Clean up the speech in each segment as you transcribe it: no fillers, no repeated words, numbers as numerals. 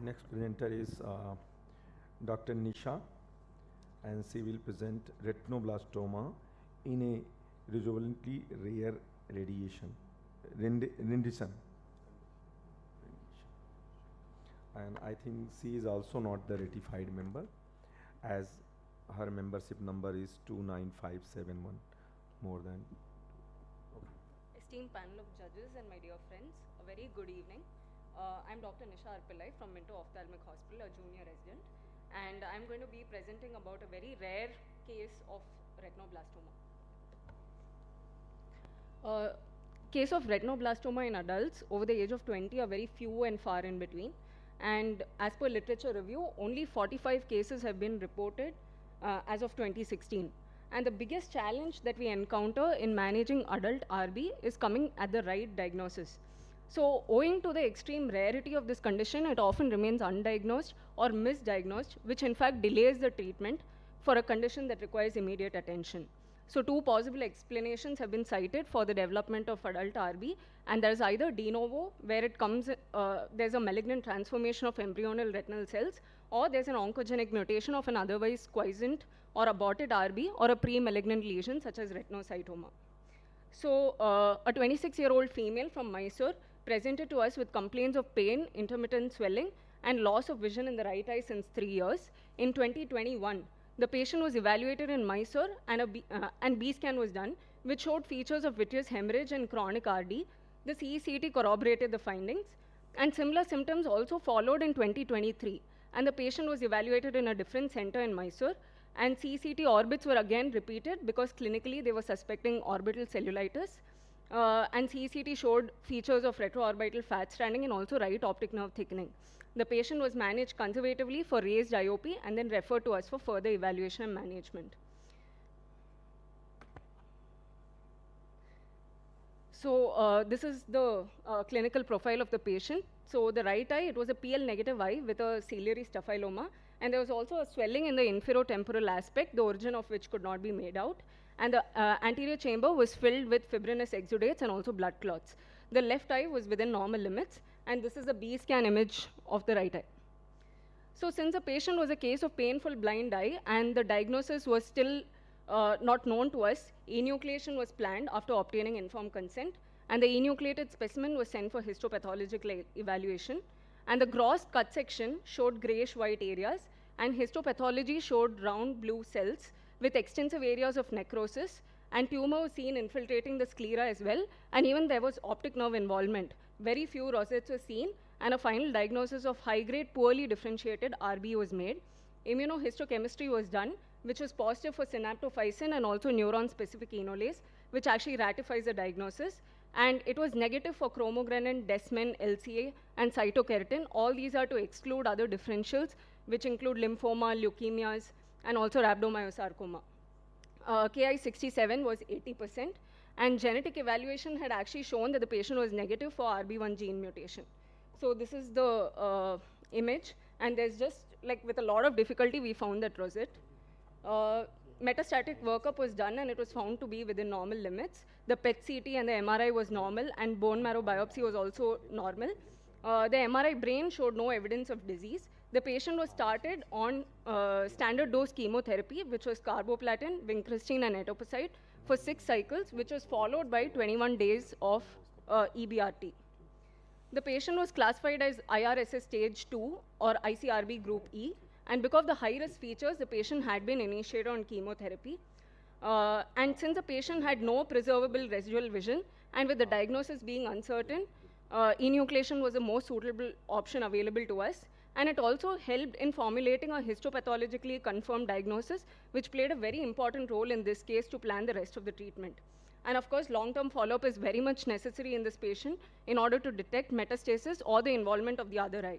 Next presenter is Dr. Nisha, and she will present retinoblastoma in a resolutely rare radiation rendition. And I think she is also not the ratified member, as her membership number is 29571, more than. Esteemed panel of judges and my dear friends, a very good evening. I'm Dr. Nisha PILLAI from Minto Ophthalmic Hospital, a junior resident, and I'm going to be presenting about a very rare case of retinoblastoma. Case of retinoblastoma in adults over the age of 20 are very few and far in between. And as per literature review, only 45 cases have been reported as of 2016. And the biggest challenge that we encounter in managing adult RB is coming at the right diagnosis. So owing to the extreme rarity of this condition, it often remains undiagnosed or misdiagnosed, which in fact delays the treatment for a condition that requires immediate attention. So two possible explanations have been cited for the development of adult RB, and there's either de novo, where it comes, there's a malignant transformation of embryonal retinal cells, or there's an oncogenic mutation of an otherwise quiescent or aborted RB, or a pre-malignant lesion such as retinocytoma. So a 26-year-old female from Mysore presented to us with complaints of pain, intermittent swelling, and loss of vision in the right eye since 3 years. In 2021, the patient was evaluated in Mysore, and B scan was done, which showed features of vitreous hemorrhage and chronic RD. The CECT corroborated the findings, and similar symptoms also followed in 2023. And the patient was evaluated in a different center in Mysore, and CECT orbits were again repeated because clinically they were suspecting orbital cellulitis. And CECT showed features of retroorbital fat stranding and also right optic nerve thickening. The patient was managed conservatively for raised IOP and then referred to us for further evaluation and management. So this is the clinical profile of the patient. So the right eye, it was a PL negative eye with a ciliary staphyloma, and there was also a swelling in the inferotemporal aspect, the origin of which could not be made out. And the anterior chamber was filled with fibrinous exudates and also blood clots. The left eye was within normal limits, and this is a B scan image of the right eye. So since the patient was a case of painful blind eye and the diagnosis was still not known to us, enucleation was planned after obtaining informed consent, and the enucleated specimen was sent for histopathological evaluation. And the gross cut section showed grayish-white areas, and histopathology showed round blue cells with extensive areas of necrosis, and tumor was seen infiltrating the sclera as well, and even there was optic nerve involvement. Very few rosettes were seen, and a final diagnosis of high-grade, poorly differentiated RB was made. Immunohistochemistry was done, which was positive for synaptophysin and also neuron-specific enolase, which actually ratifies the diagnosis. And it was negative for chromogranin, desmin, LCA, and cytokeratin. All these are to exclude other differentials, which include lymphoma, leukemias, and also rhabdomyosarcoma. Ki67 was 80%, and genetic evaluation had actually shown that the patient was negative for RB1 gene mutation. So this is the image, and there's just, like, with a lot of difficulty, we found that rosette. Metastatic workup was done, and it was found to be within normal limits. The PET-CT and the MRI was normal, and bone marrow biopsy was also normal. The MRI brain showed no evidence of disease. The patient was started on standard dose chemotherapy, which was carboplatin, vincristine, and etoposide for 6 cycles, which was followed by 21 days of EBRT. The patient was classified as IRSS stage 2 or ICRB group E, and because of the high-risk features, the patient had been initiated on chemotherapy. And since the patient had no preservable residual vision, and with the diagnosis being uncertain, enucleation was the most suitable option available to us. And it also helped in formulating a histopathologically confirmed diagnosis, which played a very important role in this case to plan the rest of the treatment. And of course, long-term follow-up is very much necessary in this patient in order to detect metastasis or the involvement of the other eye.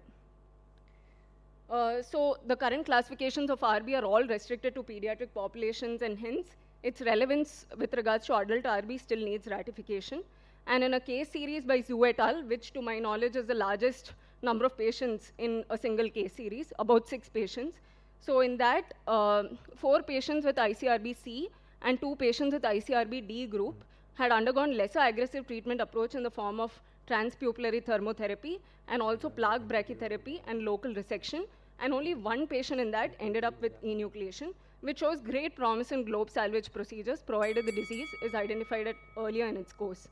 So the current classifications of RB are all restricted to pediatric populations, and hence its relevance with regards to adult RB still needs ratification. And in a case series by Zhu et al., which to my knowledge is the largest number of patients in a single case series, about 6 patients. So in that, 4 patients with ICRB-C and 2 patients with ICRB-D group had undergone lesser aggressive treatment approach in the form of transpupillary thermotherapy, and also plaque brachytherapy and local resection. And only one patient in that ended up with enucleation, which shows great promise in globe salvage procedures, provided the disease is identified earlier in its course.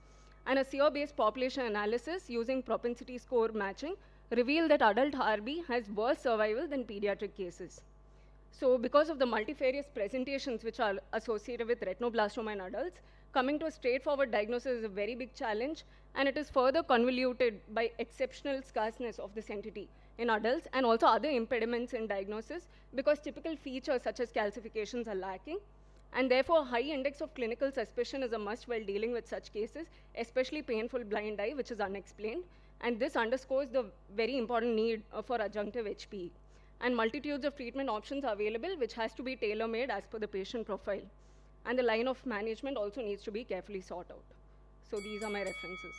And a SEER-based population analysis using propensity score matching revealed that adult RB has worse survival than pediatric cases. So because of the multifarious presentations which are associated with retinoblastoma in adults, coming to a straightforward diagnosis is a very big challenge, and it is further convoluted by exceptional scarceness of this entity in adults and also other impediments in diagnosis, because typical features such as calcifications are lacking. And therefore, a high index of clinical suspicion is a must while dealing with such cases, especially painful blind eye, which is unexplained. And this underscores the very important need for adjunctive HPE. And multitudes of treatment options are available, which has to be tailor-made as per the patient profile. And the line of management also needs to be carefully sought out. So these are my references.